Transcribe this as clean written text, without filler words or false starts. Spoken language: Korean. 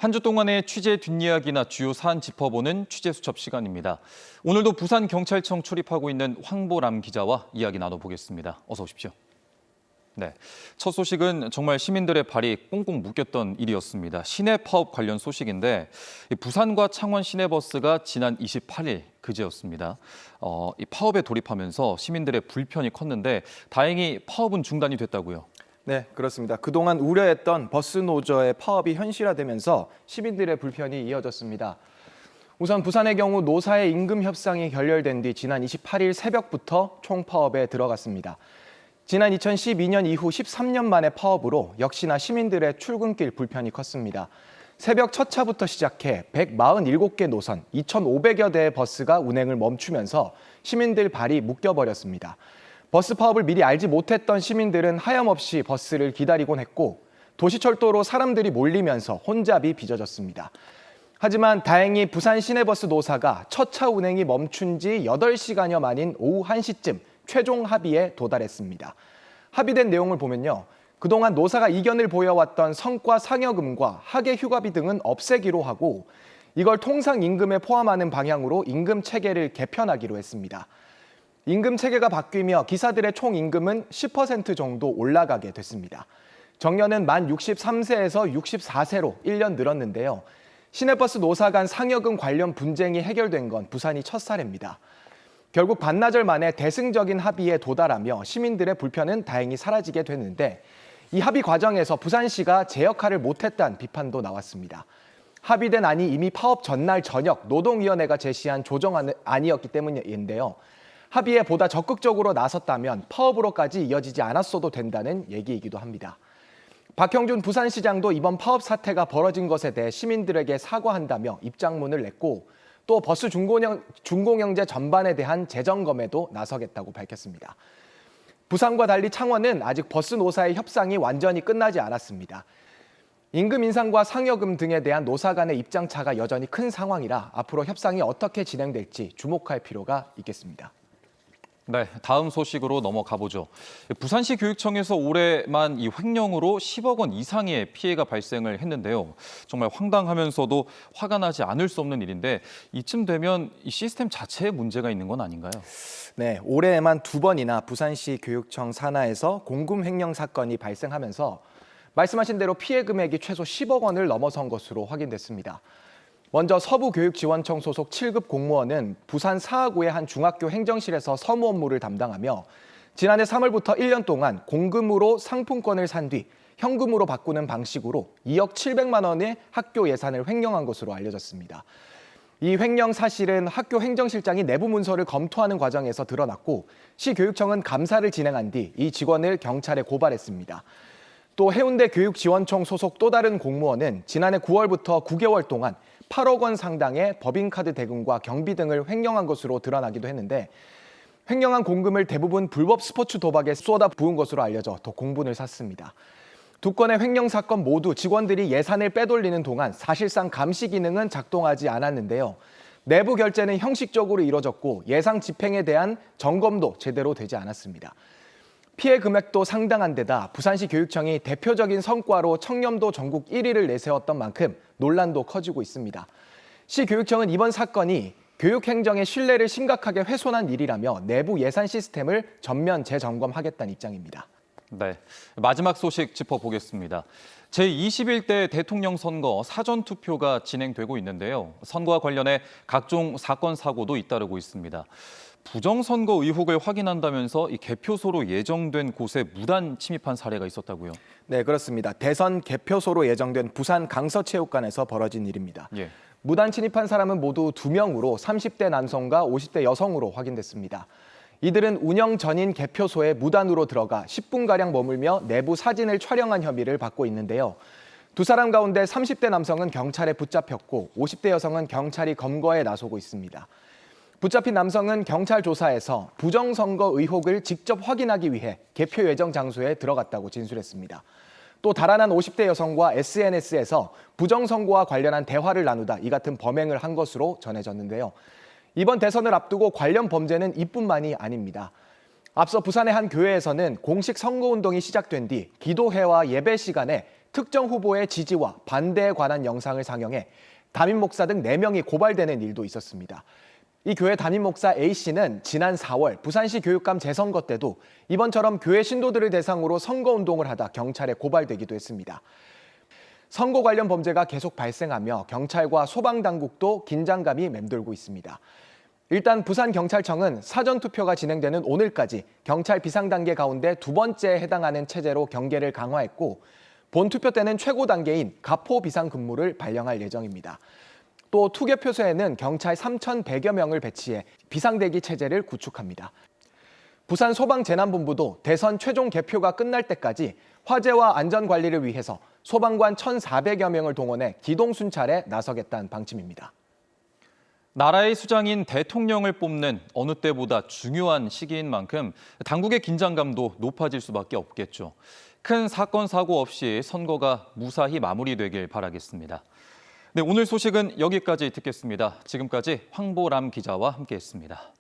한 주 동안의 취재 뒷이야기나 주요 사안 짚어보는 취재 수첩 시간입니다. 오늘도 부산경찰청 출입하고 있는 황보람 기자와 이야기 나눠보겠습니다. 어서 오십시오. 네, 첫 소식은 정말 시민들의 발이 꽁꽁 묶였던 일이었습니다. 시내 파업 관련 소식인데 부산과 창원 시내버스가 지난 28일 그제였습니다. 이 파업에 돌입하면서 시민들의 불편이 컸는데 다행히 파업은 중단이 됐다고요. 네, 그렇습니다. 그동안 우려했던 버스 노조의 파업이 현실화되면서 시민들의 불편이 이어졌습니다. 우선 부산의 경우 노사의 임금 협상이 결렬된 뒤 지난 28일 새벽부터 총파업에 들어갔습니다. 지난 2012년 이후 13년 만의 파업으로 역시나 시민들의 출근길 불편이 컸습니다. 새벽 첫 차부터 시작해 147개 노선, 2,500여 대의 버스가 운행을 멈추면서 시민들 발이 묶여버렸습니다. 버스 파업을 미리 알지 못했던 시민들은 하염없이 버스를 기다리곤 했고 도시철도로 사람들이 몰리면서 혼잡이 빚어졌습니다. 하지만 다행히 부산 시내버스 노사가 첫 차 운행이 멈춘 지 8시간여 만인 오후 1시쯤 최종 합의에 도달했습니다. 합의된 내용을 보면요. 그동안 노사가 이견을 보여왔던 성과 상여금과 학예 휴가비 등은 없애기로 하고 이걸 통상 임금에 포함하는 방향으로 임금 체계를 개편하기로 했습니다. 임금 체계가 바뀌며 기사들의 총 임금은 10% 정도 올라가게 됐습니다. 정년은 만 63세에서 64세로 1년 늘었는데요. 시내버스 노사 간 상여금 관련 분쟁이 해결된 건 부산이 첫 사례입니다. 결국 반나절 만에 대승적인 합의에 도달하며 시민들의 불편은 다행히 사라지게 됐는데 이 합의 과정에서 부산시가 제 역할을 못했다는 비판도 나왔습니다. 합의된 안이 이미 파업 전날 저녁 노동위원회가 제시한 조정안이었기 때문인데요. 합의에 보다 적극적으로 나섰다면 파업으로까지 이어지지 않았어도 된다는 얘기이기도 합니다. 박형준 부산시장도 이번 파업 사태가 벌어진 것에 대해 시민들에게 사과한다며 입장문을 냈고 또 버스 준공영제 전반에 대한 재점검에도 나서겠다고 밝혔습니다. 부산과 달리 창원은 아직 버스 노사의 협상이 완전히 끝나지 않았습니다. 임금 인상과 상여금 등에 대한 노사 간의 입장차가 여전히 큰 상황이라 앞으로 협상이 어떻게 진행될지 주목할 필요가 있겠습니다. 네, 다음 소식으로 넘어가 보죠. 부산시 교육청에서 올해만 이 횡령으로 10억 원 이상의 피해가 발생을 했는데요. 정말 황당하면서도 화가 나지 않을 수 없는 일인데 이쯤 되면 이 시스템 자체에 문제가 있는 건 아닌가요? 네, 올해에만 2번이나 부산시 교육청 산하에서 공금 횡령 사건이 발생하면서 말씀하신 대로 피해 금액이 최소 10억 원을 넘어선 것으로 확인됐습니다. 먼저 서부교육지원청 소속 7급 공무원은 부산 사하구의 한 중학교 행정실에서 서무 업무를 담당하며 지난해 3월부터 1년 동안 공금으로 상품권을 산 뒤 현금으로 바꾸는 방식으로 2억 700만 원의 학교 예산을 횡령한 것으로 알려졌습니다. 이 횡령 사실은 학교 행정실장이 내부 문서를 검토하는 과정에서 드러났고 시교육청은 감사를 진행한 뒤 이 직원을 경찰에 고발했습니다. 또 해운대 교육지원청 소속 또 다른 공무원은 지난해 9월부터 9개월 동안 8억 원 상당의 법인카드 대금과 경비 등을 횡령한 것으로 드러나기도 했는데 횡령한 공금을 대부분 불법 스포츠 도박에 쏟아 부은 것으로 알려져 더 공분을 샀습니다. 두 건의 횡령 사건 모두 직원들이 예산을 빼돌리는 동안 사실상 감시 기능은 작동하지 않았는데요. 내부 결제는 형식적으로 이뤄졌고 예상 집행에 대한 점검도 제대로 되지 않았습니다. 피해 금액도 상당한 데다 부산시 교육청이 대표적인 성과로 청렴도 전국 1위를 내세웠던 만큼 논란도 커지고 있습니다. 시 교육청은 이번 사건이 교육행정의 신뢰를 심각하게 훼손한 일이라며 내부 예산 시스템을 전면 재점검하겠다는 입장입니다. 네, 마지막 소식 짚어보겠습니다. 제21대 대통령 선거 사전투표가 진행되고 있는데요. 선거와 관련해 각종 사건, 사고도 잇따르고 있습니다. 부정선거 의혹을 확인한다면서 이 개표소로 예정된 곳에 무단 침입한 사례가 있었다고요? 네, 그렇습니다. 대선 개표소로 예정된 부산 강서체육관에서 벌어진 일입니다. 예. 무단 침입한 사람은 모두 2명으로 30대 남성과 50대 여성으로 확인됐습니다. 이들은 운영 전인 개표소에 무단으로 들어가 10분가량 머물며 내부 사진을 촬영한 혐의를 받고 있는데요. 두 사람 가운데 30대 남성은 경찰에 붙잡혔고 50대 여성은 경찰이 검거에 나서고 있습니다. 붙잡힌 남성은 경찰 조사에서 부정선거 의혹을 직접 확인하기 위해 개표 예정 장소에 들어갔다고 진술했습니다. 또 달아난 50대 여성과 SNS에서 부정선거와 관련한 대화를 나누다 이 같은 범행을 한 것으로 전해졌는데요. 이번 대선을 앞두고 관련 범죄는 이뿐만이 아닙니다. 앞서 부산의 한 교회에서는 공식 선거운동이 시작된 뒤 기도회와 예배 시간에 특정 후보의 지지와 반대에 관한 영상을 상영해 담임 목사 등 4명이 고발되는 일도 있었습니다. 이 교회 담임 목사 A씨는 지난 4월 부산시 교육감 재선거 때도 이번처럼 교회 신도들을 대상으로 선거운동을 하다 경찰에 고발되기도 했습니다. 선거 관련 범죄가 계속 발생하며 경찰과 소방당국도 긴장감이 맴돌고 있습니다. 일단 부산경찰청은 사전투표가 진행되는 오늘까지 경찰 비상단계 가운데 2번째에 해당하는 체제로 경계를 강화했고 본투표 때는 최고 단계인 가포 비상근무를 발령할 예정입니다. 또 투개표소에는 경찰 3,100여 명을 배치해 비상대기 체제를 구축합니다. 부산 소방재난본부도 대선 최종 개표가 끝날 때까지 화재와 안전관리를 위해서 소방관 1,400여 명을 동원해 기동순찰에 나서겠다는 방침입니다. 나라의 수장인 대통령을 뽑는 어느 때보다 중요한 시기인 만큼 당국의 긴장감도 높아질 수밖에 없겠죠. 큰 사건, 사고 없이 선거가 무사히 마무리되길 바라겠습니다. 네, 오늘 소식은 여기까지 듣겠습니다. 지금까지 황보람 기자와 함께했습니다.